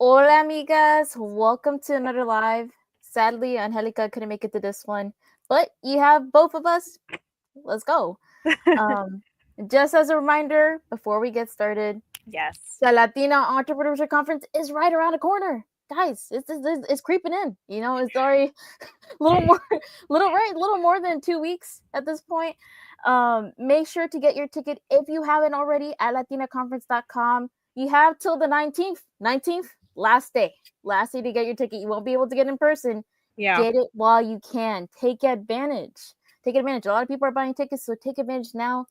Hola, amigas. Welcome to another live. Sadly, Anjelica couldn't make it to this one, but you have both of us. Let's go. Um, just as a reminder, before we get started, Yes. the Latina Entrepreneurship Conference is right around the corner. Guys, it's creeping in. It's already a little more, little more than 2 weeks at this point. Make sure to get your ticket if you haven't already at latinaconference.com. You have till the 19th. 19th, last day to get your ticket. You won't be able to get in person. Yeah. Get it while you can. Take advantage. Take advantage. A lot of people are buying tickets, so take advantage now.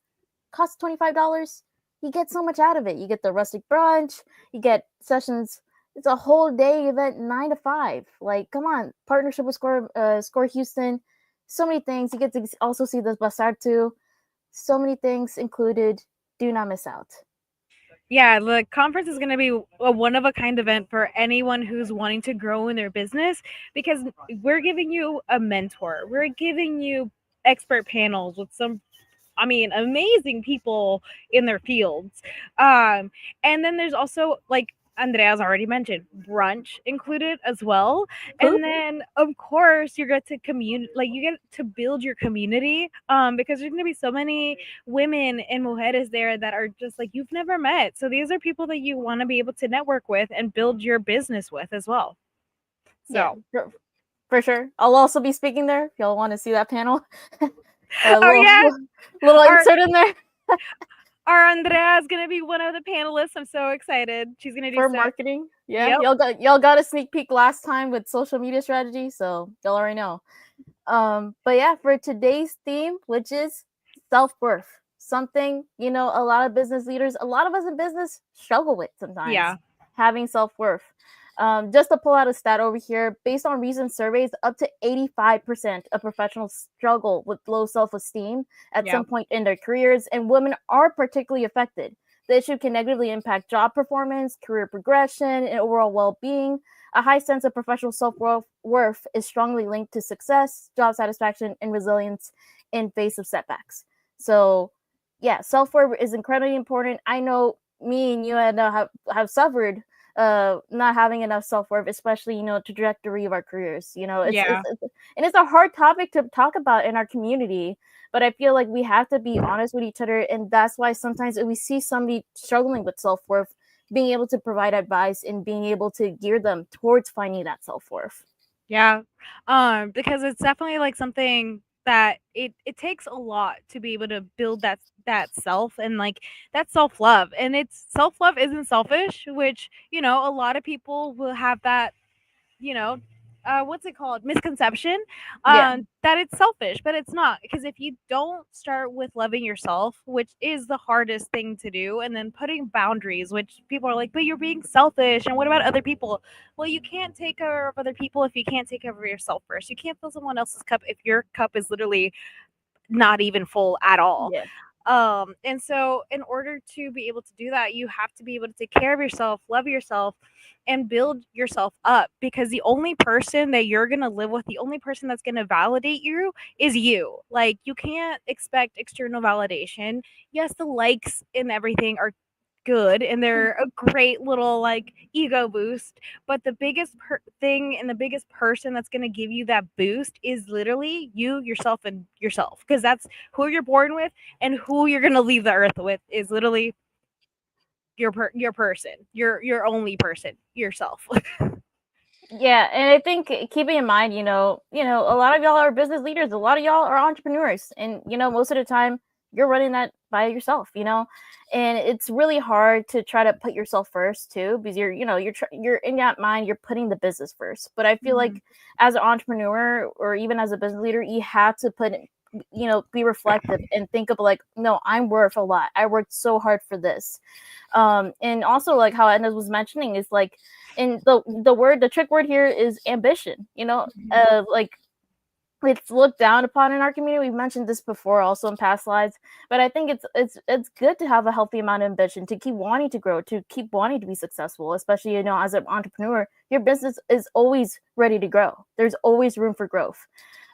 Costs $25. You get so much out of it. You get the rustic brunch. You get sessions. It's a whole day event, 9 to 5. Like, come on, partnership with Score Houston. So many things. You get to also see the Bazaar too. So many things included. Do not miss out. Yeah, the conference is going to be a one of a kind event for anyone who's wanting to grow in their business because we're giving you a mentor. We're giving you expert panels with some amazing people in their fields. And then there's also like Andrea's already mentioned brunch included as well. Food? And then of course you get to you get to build your community because there's going to be so many women and mujeres there that are just like you've never met. So these are people that you want to be able to network with and build your business with as well. Yeah, So, for sure. I'll also be speaking there if y'all want to see that panel. A oh little, yeah, little our insert in there our Andrea is going to be one of the panelists. I'm so excited. She's going to do for so. marketing. Yeah, Yep. y'all got a sneak peek last time with social media strategy, so y'all already know. But yeah, for today's theme, which is self-worth, something a lot of business leaders, a lot of us in business struggle with sometimes, Yeah. having self-worth. Just to pull out a stat over here, based on recent surveys, up to 85% of professionals struggle with low self-esteem at Yeah. some point in their careers, and women are particularly affected. The issue can negatively impact job performance, career progression, and overall well-being. A high sense of professional self-worth is strongly linked to success, job satisfaction, and resilience in face of setbacks. So, yeah, self-worth is incredibly important. I know me and you have suffered not having enough self-worth, especially trajectory of our careers. Yeah. And it's a hard topic to talk about in our community, but I feel like we have to be honest with each other, and that's why sometimes if we see somebody struggling with self-worth, being able to provide advice and being able to gear them towards finding that self-worth. Yeah. Because it's definitely like something that it takes a lot to be able to build that self and like that self-love. And it's self-love isn't selfish, which, a lot of people will have that, you know, what's it called? Misconception, Yeah. that it's selfish, but it's not. Because if you don't start with loving yourself, which is the hardest thing to do, and then putting boundaries, which people are like, but you're being selfish, and what about other people? Well, you can't take care of other people if you can't take care of yourself first. You can't fill someone else's cup if your cup is literally not even full at all. Yeah. And so in order to be able to do that, you have to be able to take care of yourself, love yourself, and build yourself up, because the only person that you're going to live with, the only person that's going to validate you is you. Like, you can't expect external validation. Yes, the likes and everything are good and they're a great little like ego boost, but the biggest thing and the biggest person that's going to give you that boost is literally you, yourself, and yourself, because that's who you're born with, and who you're going to leave the earth with is literally your person, your only person, yourself. Yeah, and I think keeping in mind, a lot of y'all are business leaders, a lot of y'all are entrepreneurs, and most of the time you're running that by yourself, and it's really hard to try to put yourself first too, because you're in that mind, you're putting the business first. But I feel Mhm. like as an entrepreneur or even as a business leader, you have to be reflective and think of like, no, I'm worth a lot. I worked so hard for this. And also like how Edna was mentioning is like, and the trick word here is ambition. Like it's looked down upon in our community. We've mentioned this before also in past slides, but I think it's good to have a healthy amount of ambition, to keep wanting to grow, to keep wanting to be successful, especially as an entrepreneur. Your business is always ready to grow. There's always room for growth.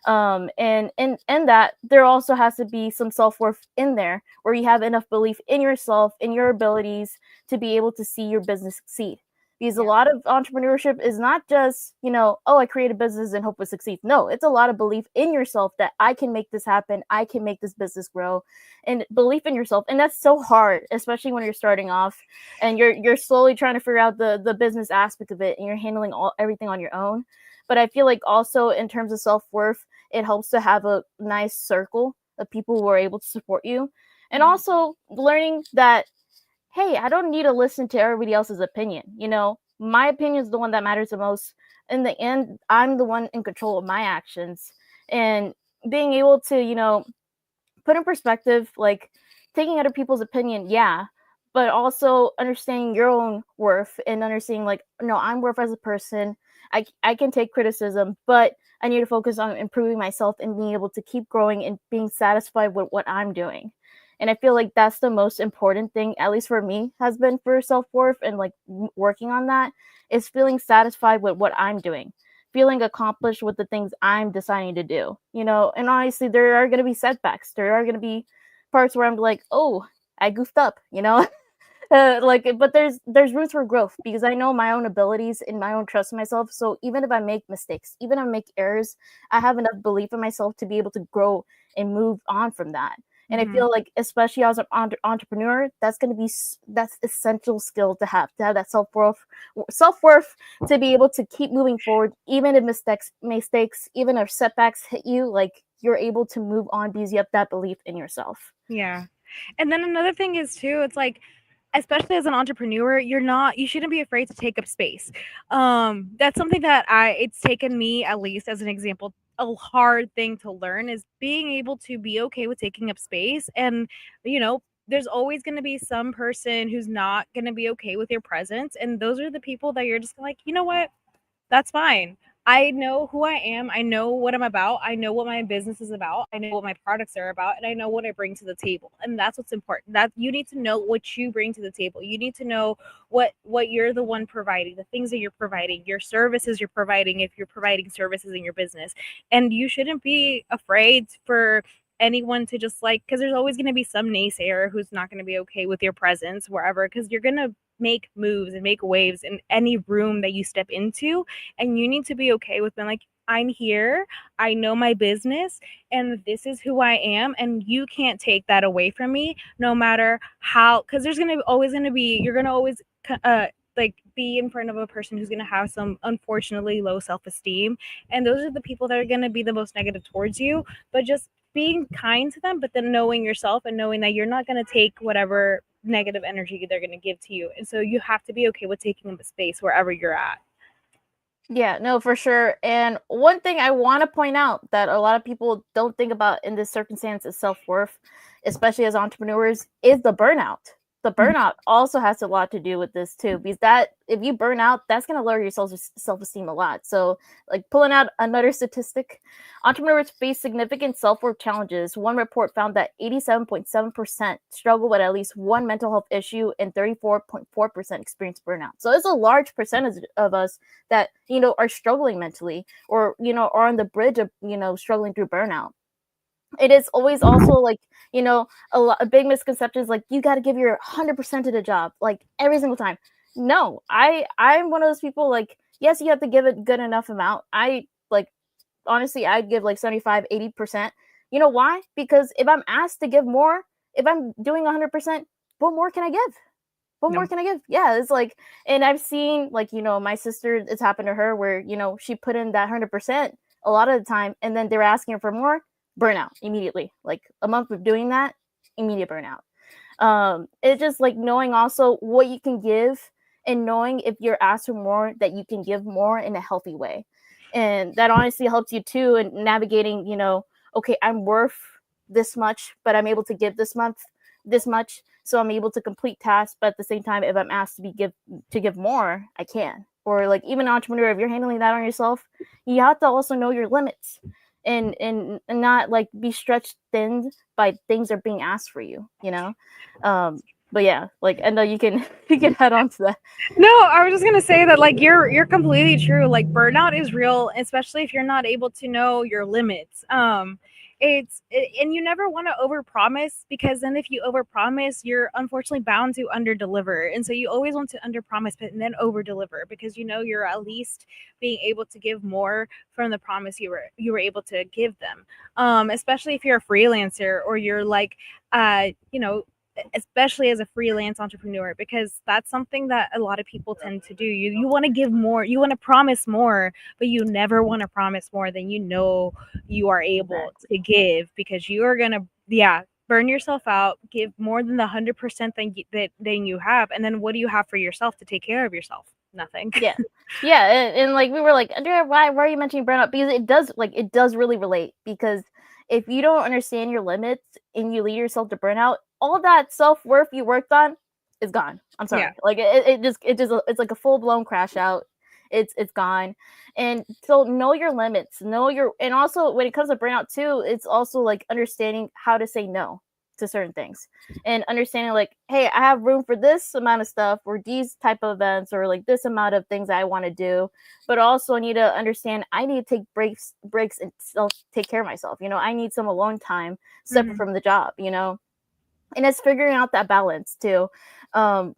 And that there also has to be some self-worth in there, where you have enough belief in yourself, in your abilities, to be able to see your business succeed. because a lot of entrepreneurship is not just, oh, I create a business and hope it succeeds. No, it's a lot of belief in yourself that I can make this happen. I can make this business grow, and belief in yourself. And that's so hard, especially when you're starting off and you're slowly trying to figure out the business aspect of it, and you're handling everything on your own. But I feel like also in terms of self-worth, it helps to have a nice circle of people who are able to support you. And also learning that, hey, I don't need to listen to everybody else's opinion. My opinion is the one that matters the most. In the end, I'm the one in control of my actions. And being able to, put in perspective, like taking other people's opinion, yeah, but also understanding your own worth and understanding, like, no, I'm worth as a person. I can take criticism, but I need to focus on improving myself and being able to keep growing and being satisfied with what I'm doing. And I feel like that's the most important thing, at least for me, has been for self-worth and like working on that, is feeling satisfied with what I'm doing, feeling accomplished with the things I'm deciding to do, and honestly, there are going to be setbacks. There are going to be parts where I'm like, oh, I goofed up, but there's room for growth because I know my own abilities and my own trust in myself. So even if I make mistakes, even if I make errors, I have enough belief in myself to be able to grow and move on from that. And I feel like, especially as an entrepreneur, that's essential skill to have that self-worth to be able to keep moving forward, even if mistakes, even if setbacks hit you, like you're able to move on because you have that belief in yourself. Yeah. And then another thing is too, it's like, especially as an entrepreneur, you shouldn't be afraid to take up space. That's something that it's taken me, at least as an example, a hard thing to learn is being able to be okay with taking up space. And there's always going to be some person who's not going to be okay with your presence, and those are the people that you're just like, you know what, that's fine. I know who I am. I know what I'm about. I know what my business is about. I know what my products are about, and I know what I bring to the table. And that's what's important. That you need to know what you bring to the table. You need to know what you're the one providing, the things that you're providing, your services you're providing if you're providing services in your business. And you shouldn't be afraid for anyone to just like, because there's always going to be some naysayer who's not going to be okay with your presence wherever, because you're going to make moves and make waves in any room that you step into, and you need to be okay with being like, I'm here, I know my business, and this is who I am, and you can't take that away from me, no matter how, because there's always going to be, you're going to always like be in front of a person who's going to have some unfortunately low self-esteem, and those are the people that are going to be the most negative towards you. But just being kind to them, but then knowing yourself and knowing that you're not going to take whatever negative energy they're going to give to you. And so you have to be okay with taking up space wherever you're at. Yeah, no, for sure. And one thing I want to point out that a lot of people don't think about in this circumstance is self-worth, especially as entrepreneurs, is the burnout. The burnout also has a lot to do with this too, because that if you burn out, that's going to lower your self-esteem a lot. So like pulling out another statistic, entrepreneurs face significant self-worth challenges. One report found that 87.7% struggle with at least one mental health issue and 34.4% experience burnout. So it's a large percentage of us that, are struggling mentally or, are on the bridge of, struggling through burnout. It is always also like, a big misconception is like, you got to give your 100% to the job, like every single time. No, I'm one of those people, like, yes, you have to give it good enough amount. Honestly, I'd give like 75, 80%. You know why? Because if I'm asked to give more, if I'm doing 100%, what more can I give? What more can I give? Yeah, it's like, and I've seen like, my sister, it's happened to her where, she put in that 100% a lot of the time, and then they're asking her for more. Burnout immediately, like a month of doing that, immediate burnout. It's just like knowing also what you can give and knowing if you're asked for more, that you can give more in a healthy way. And that honestly helps you too in navigating, okay, I'm worth this much, but I'm able to give this much. So I'm able to complete tasks, but at the same time, if I'm asked to give more, I can. Or like even an entrepreneur, if you're handling that on yourself, you have to also know your limits. And not like be stretched thin by things that are being asked for you, but yeah, like I know you can head on to that. No, I was just gonna say that like you're completely true. Like burnout is real, especially if you're not able to know your limits. And you never want to overpromise, because then if you overpromise, you're unfortunately bound to underdeliver. And so you always want to underpromise but then overdeliver, because you're at least being able to give more from the promise you were able to give them. Especially if you're a freelancer, or you're like, especially as a freelance entrepreneur, because that's something that a lot of people tend to do. You want to give more, you want to promise more, but you never want to promise more than you are able Exactly. to give, because you're gonna, yeah, burn yourself out, give more than the 100% than you have, and then what do you have for yourself to take care of yourself? Nothing. Yeah. Yeah, and like we were like, Andrea, why are you mentioning burnout? Because it does really relate, because if you don't understand your limits and you lead yourself to burnout, all that self-worth you worked on is gone. I'm Yeah. sorry. Like it just it's like a full-blown crash out. It's gone. And so know your limits. And also when it comes to burnout too, it's also like understanding how to say no to certain things, and understanding like, hey, I have room for this amount of stuff or these type of events or like this amount of things I want to do, but also I need to understand I need to take breaks and self take care of myself. I need some alone time separate Hmm. from the job. And it's figuring out that balance too,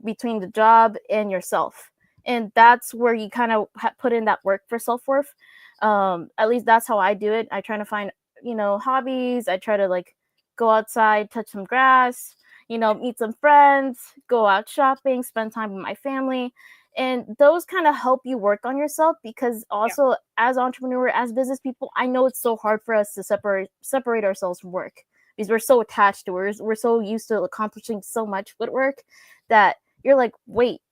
between the job and yourself. And that's where you kind of put in that work for self-worth. At least that's how I do it. I try to find hobbies. I try to like go outside, touch some grass, meet some friends, go out shopping, spend time with my family. And those kind of help you work on yourself, because Yeah. also as entrepreneur, as business people, I know it's so hard for us to separate ourselves from work, because we're so attached to it. We're so used to accomplishing so much with work that you're like, wait,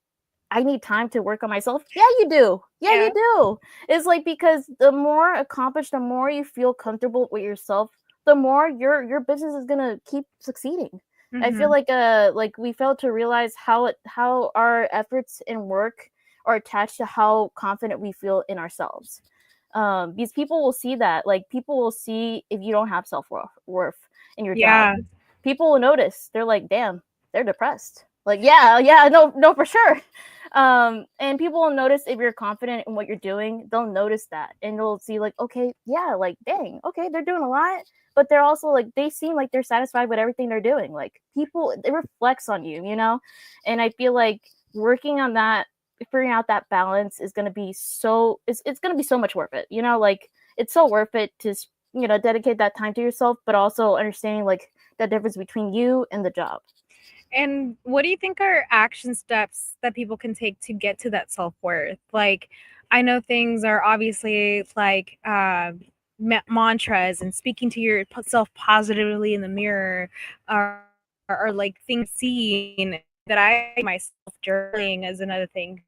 I need time to work on myself. Yeah, you do. Yeah, Yeah. you do. It's like, because the more accomplished, the more you feel comfortable with yourself, the more your business is gonna keep succeeding. I feel Hmm. like we fail to realize how our efforts in work are attached to how confident we feel in ourselves. These people will see that. Like, people will see if you don't have self worth in your job. Yeah. People will notice. They're like, damn, they're depressed. Like, yeah, no, for sure. And people will notice if you're confident in what you're doing. They'll notice that, and they'll see like, okay, yeah, like, dang, okay, they're doing a lot, but they're also like, they seem like they're satisfied with everything they're doing. Like, people, it reflects on you. And I feel like working on that, figuring out that balance is going to be it's going to be so much worth it. Like, it's so worth it to dedicate that time to yourself, but also understanding like the difference between you and the job. And what do you think are action steps that people can take to get to that self-worth? Like, I know things are obviously like mantras and speaking to yourself positively in the mirror, are like things seen that I myself. Journaling as another thing,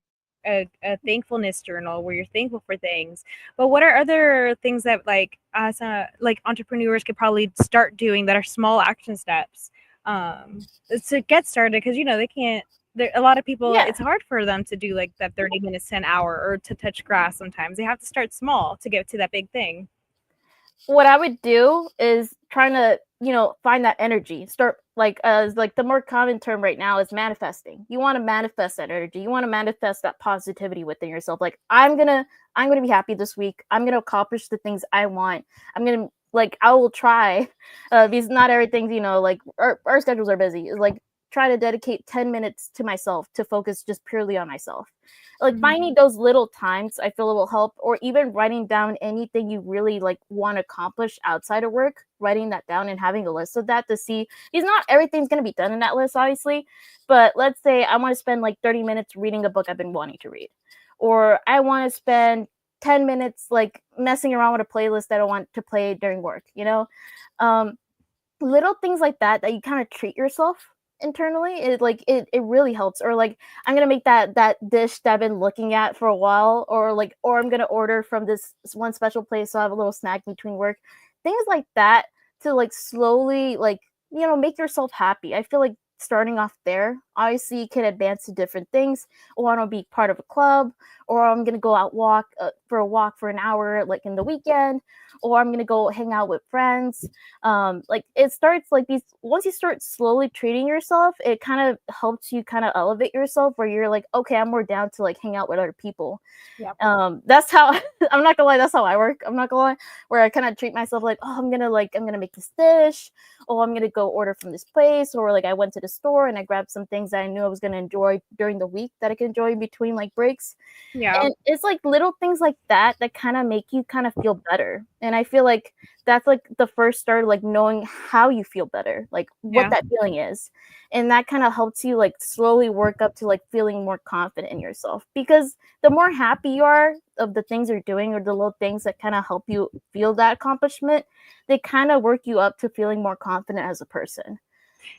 a thankfulness journal where you're thankful for things. But what are other things that like us like entrepreneurs could probably start doing that are small action steps to get started? Because they can't, a lot of people, Yeah. it's hard for them to do like that 30 minutes to an hour or to touch grass. Sometimes they have to start small to get to that big thing. What I would do is trying to, find that energy. Start like, as like the more common term right now is manifesting. You want to manifest that energy. You want to manifest that positivity within yourself. Like, I'm gonna be happy this week. I'm gonna accomplish the things I want. I'm gonna, like, I will try, because not everything's, like our schedules are busy. Is like, try to dedicate 10 minutes to myself, to focus just purely on myself. Like, Hmm. finding those little times, I feel it will help. Or even writing down anything you really like want to accomplish outside of work, writing that down and having a list of that to see, because not everything's going to be done in that list, obviously. But let's say I want to spend like 30 minutes reading a book I've been wanting to read, or I want to spend 10 minutes like messing around with a playlist that I want to play during work. um Little things like that you kind of treat yourself internally, it really helps. Or like, I'm gonna make that dish that I've been looking at for a while, or I'm gonna order from this one special place, so I have a little snack between work, things like that, to like slowly, like, make yourself happy. I feel like starting off there obviously you can advance to different things. Or I want to be part of a club, or I'm going to go out walk for a walk for an hour like in the weekend, or I'm going to go hang out with friends. Like it starts like these, once you start slowly treating yourself, it kind of helps you kind of elevate yourself where you're like, okay, I'm more down to like hang out with other people. Yep. That's how I'm not gonna lie, that's how I work. I'm not gonna lie, where I kind of treat myself like, oh, I'm gonna make this dish, or I'm gonna go order from this place, or like I went to the store and I grabbed some things that I knew I was gonna enjoy during the week that I could enjoy in between like breaks. Yeah. And it's like little things like that that kind of make you kind of feel better. And I feel like that's like the first start, like knowing how you feel better, like what Yeah. that feeling is. And that kind of helps you like slowly work up to like feeling more confident in yourself, because the more happy you are of the things you're doing, or the little things that kind of help you feel that accomplishment, they kind of work you up to feeling more confident as a person.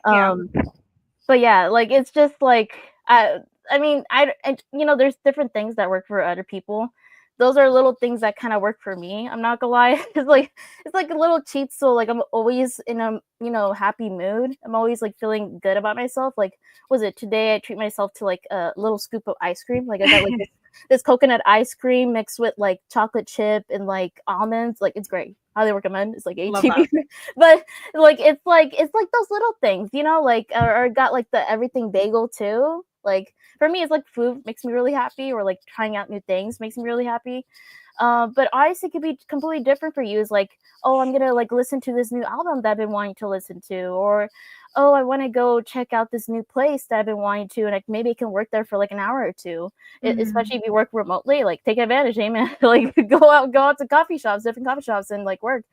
Yeah. But yeah, like it's just like I mean, you know, there's different things that work for other people. Those are little things that kind of work for me. I'm not gonna lie. It's like a little cheat. So like I'm always in a, you know, happy mood. I'm always like feeling good about myself. Like, was it today? I treat myself to like a little scoop of ice cream. Like I got like this coconut ice cream mixed with like chocolate chip and like almonds. Like it's great. Highly recommend. It's like Love ATV, that. but like it's like those little things, you know, like or got like the everything bagel too. Like for me, it's like food makes me really happy, or like trying out new things makes me really happy. But obviously, it could be completely different for you. Is like, oh, I'm gonna like listen to this new album that I've been wanting to listen to, or oh, I want to go check out this new place that I've been wanting to, and like maybe I can work there for like an hour or two. Mhm. Especially if you work remotely, like take advantage, amen. Like go out to coffee shops, different coffee shops, and like work.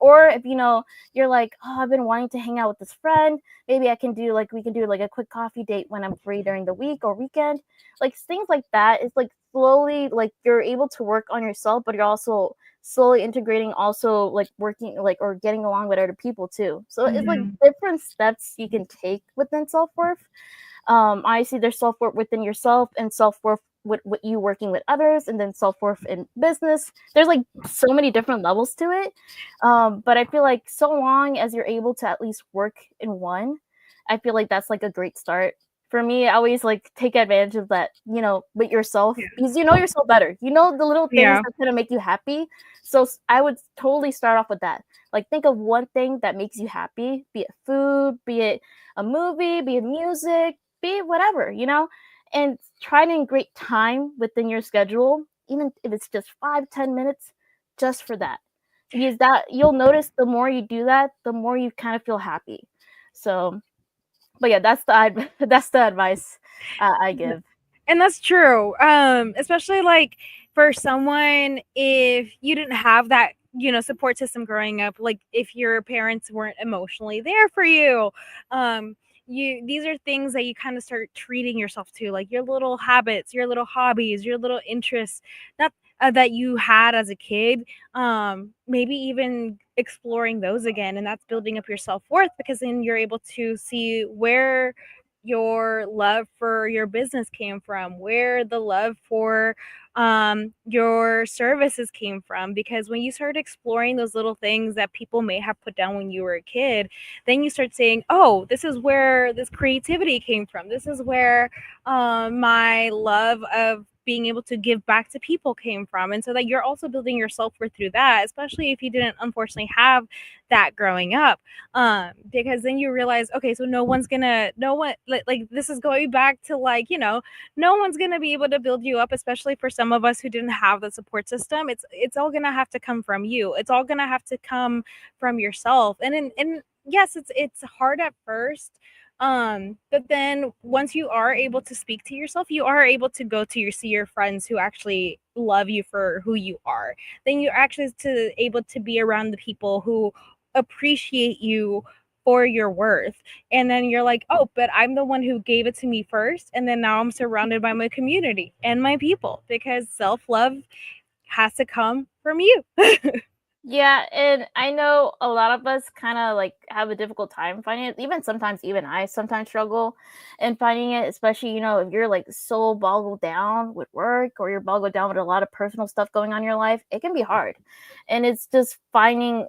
Or if you know you're like, oh, I've been wanting to hang out with this friend, maybe I can do like we can do like a quick coffee date when I'm free during the week or weekend. Like things like that is like slowly like you're able to work on yourself, but you're also slowly integrating, also like working like or getting along with other people too. So it's like Mhm. different steps you can take within self-worth. I see there's self-worth within yourself, and self-worth with you working with others, and then self-worth in business. There's like so many different levels to it. But I feel like so long as you're able to at least work in one, I feel like that's like a great start. For me, I always like take advantage of that, you know, with yourself, because you know yourself better. You know the little things Yeah. that kind of make you happy. So I would totally start off with that. Like think of one thing that makes you happy, be it food, be it a movie, be it music, be it whatever, you know, and try to integrate time within your schedule, even if it's just 5-10 minutes, just for that, because that you'll notice the more you do that, the more you kind of feel happy. So, but yeah, that's the advice I give. And that's true. Especially like for someone, if you didn't have that, support system growing up, like if your parents weren't emotionally there for you, um, these are things that you kind of start treating yourself to, like your little habits, your little hobbies, your little interests that that you had as a kid. Maybe even exploring those again, and that's building up your self worth, because then you're able to see where your love for your business came from, where the love for your services came from. Because when you start exploring those little things that people may have put down when you were a kid, then you start saying, oh, this is where this creativity came from. This is where my love of being able to give back to people came from. And so that you're also building your self-worth through that, especially if you didn't unfortunately have that growing up. Because then you realize, okay, so no one, like this is going back to, like, no one's gonna be able to build you up, especially for some of us who didn't have the support system. It's all gonna have to come from you. It's all gonna have to come from yourself. And yes, it's hard at first. But then once you are able to speak to yourself, you are able to go to see your friends who actually love you for who you are. Then you're actually able to be around the people who appreciate you for your worth. And then you're like, oh, but I'm the one who gave it to me first, and then now I'm surrounded by my community and my people, because self-love has to come from you. Yeah, and I know a lot of us kind of like have a difficult time finding it. Even sometimes, even I sometimes struggle in finding it, especially, you know, if you're like so boggled down with work, or you're boggled down with a lot of personal stuff going on in your life, it can be hard. And it's just finding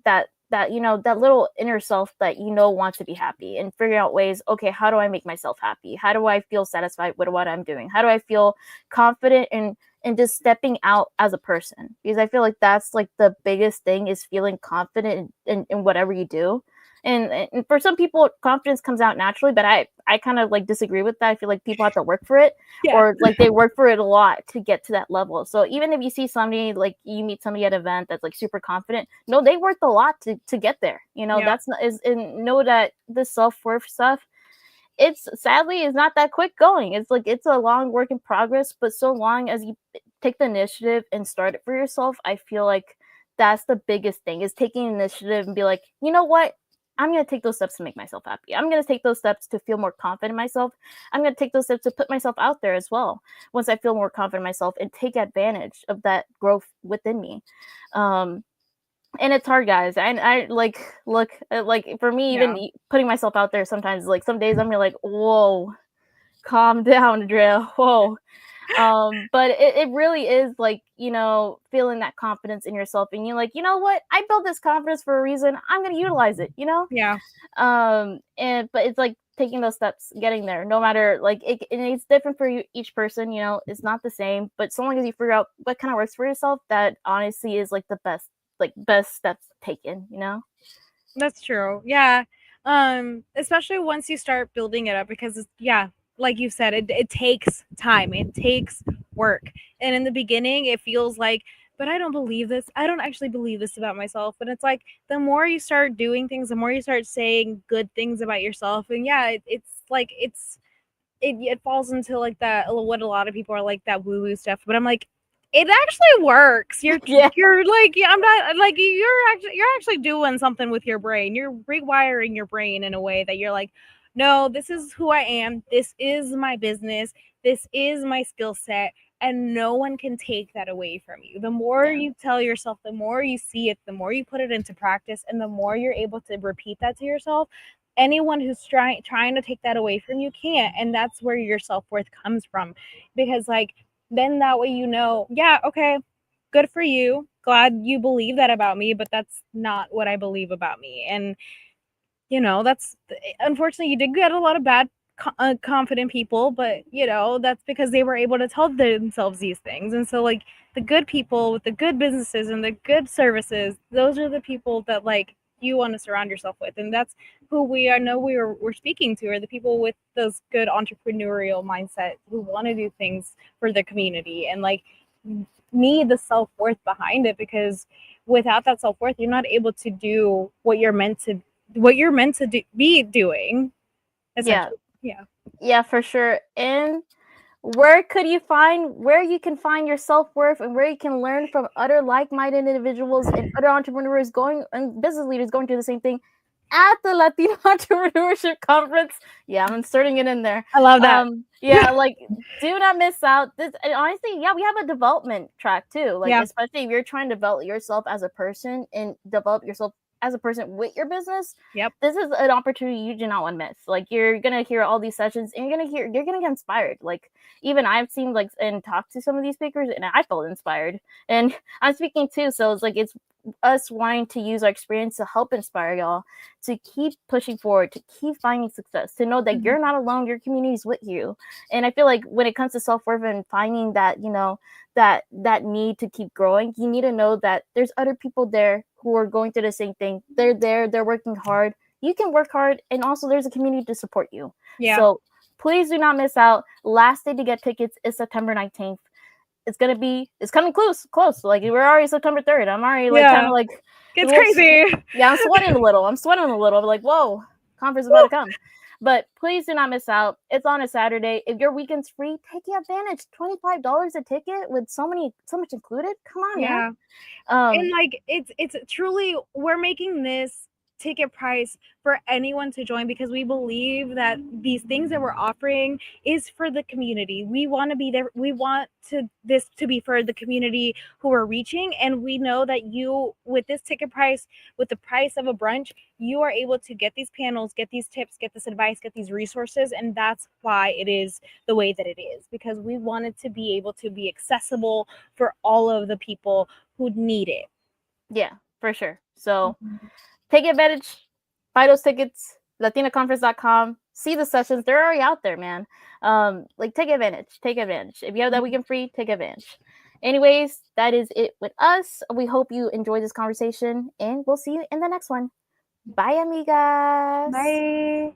that that little inner self that wants to be happy, and figuring out ways, okay, how do I make myself happy? How do I feel satisfied with what I'm doing? How do I feel confident in just stepping out as a person? Because I feel like that's like the biggest thing, is feeling confident in whatever you do. And for some people, confidence comes out naturally, but I kind of like disagree with that. I feel like people have to work for it, Yeah. or like they work for it a lot to get to that level. So even if you see somebody, like you meet somebody at an event that's like super confident, no, they worked a lot to get there. Yeah. That's not is and know that the self-worth stuff, it's sadly is not that quick going. It's like it's a long work in progress, but so long as you take the initiative and start it for yourself, I feel like that's the biggest thing, is taking initiative and be like, you know what? I'm going to take those steps to make myself happy. I'm going to take those steps to feel more confident in myself. I'm going to take those steps to put myself out there as well, once I feel more confident in myself, and take advantage of that growth within me. And it's hard, guys. I like look like, for me, Yeah. even putting myself out there sometimes, like some days I'm like, whoa, calm down, Andrea, whoa. But it really is like, feeling that confidence in yourself, and you're like, you know what, I built this confidence for a reason, I'm going to utilize it. Yeah. And but it's like taking those steps, getting there, no matter like and it's different for each person. It's not the same, but so long as you figure out what kind of works for yourself, that honestly is like the best steps taken. That's true. Yeah. Especially once you start building it up, because like you said, it takes time. It takes work. And in the beginning it feels like, but I don't believe this. I don't actually believe this about myself. But it's like, the more you start doing things, the more you start saying good things about yourself. And it's like it falls into like that, what a lot of people are like, that woo woo stuff. But I'm like, it actually works. You're Yeah. you're like, yeah, I'm not like, you're actually doing something with your brain. You're rewiring your brain in a way that you're like, no, this is who I am. This is my business. This is my skill set. And no one can take that away from you. The more Yeah. you tell yourself, the more you see it, the more you put it into practice, and the more you're able to repeat that to yourself, anyone who's trying to take that away from you can't. And that's where your self-worth comes from. Because like, then that way, yeah, okay, good for you, glad you believe that about me, but that's not what I believe about me. And that's, unfortunately, you did get a lot of bad confident people, but that's because they were able to tell themselves these things. And so like, the good people with the good businesses and the good services, those are the people that like you want to surround yourself with. And that's who we're speaking to, are the people with those good entrepreneurial mindset, who want to do things for the community, and like need the self-worth behind it. Because without that self-worth, you're not able to do be doing, Yeah. essentially. Yeah. Yeah, for sure. And where you can find your self-worth, and where you can learn from other like-minded individuals and other entrepreneurs and business leaders going through the same thing, at the Latina Entrepreneurship Conference. Yeah, I'm inserting it in there. I love that. Yeah, like, do not miss out. This, and honestly, yeah, we have a development track too. Like, Yeah. especially if you're trying to develop yourself as a person and develop yourself as a person with your business. Yep. This is an opportunity you do not want to miss. Like, you're gonna hear all these sessions, and you're gonna get inspired. Like, even I've seen like and talked to some of these speakers, and I felt inspired. And I'm speaking too, so it's like it's us wanting to use our experience to help inspire y'all to keep pushing forward, to keep finding success, to know that you're not alone, your community is with you. And I feel like when it comes to self-worth and finding that, that need to keep growing, you need to know that there's other people there who are going through the same thing. They're there, they're working hard. You can work hard, and also there's a community to support you. Yeah. So please do not miss out. Last day to get tickets is September 19th. It's coming close. Like, we're already September 3rd. I'm already like kind of like, it's crazy. Yeah, I'm sweating a little. Like, whoa, conference is about to come. But please do not miss out. It's on a Saturday. If your weekend's free, take advantage. $25 a ticket with so much included. Come on, Yeah. man. And like, it's truly, we're making this ticket price for anyone to join, because we believe that these things that we're offering is for the community. We want to be there. We want this to be for the community who we're reaching. And we know that you, with this ticket price, with the price of a brunch, you are able to get these panels, get these tips, get this advice, get these resources. And that's why it is the way that it is, because we wanted to be able to be accessible for all of the people who need it. Yeah, for sure. So take advantage. Buy those tickets. LatinaConference.com. See the sessions. They're already out there, man. Like take advantage. Take advantage. If you have that weekend free, take advantage. Anyways, that is it with us. We hope you enjoyed this conversation, and we'll see you in the next one. Bye, amigas. Bye.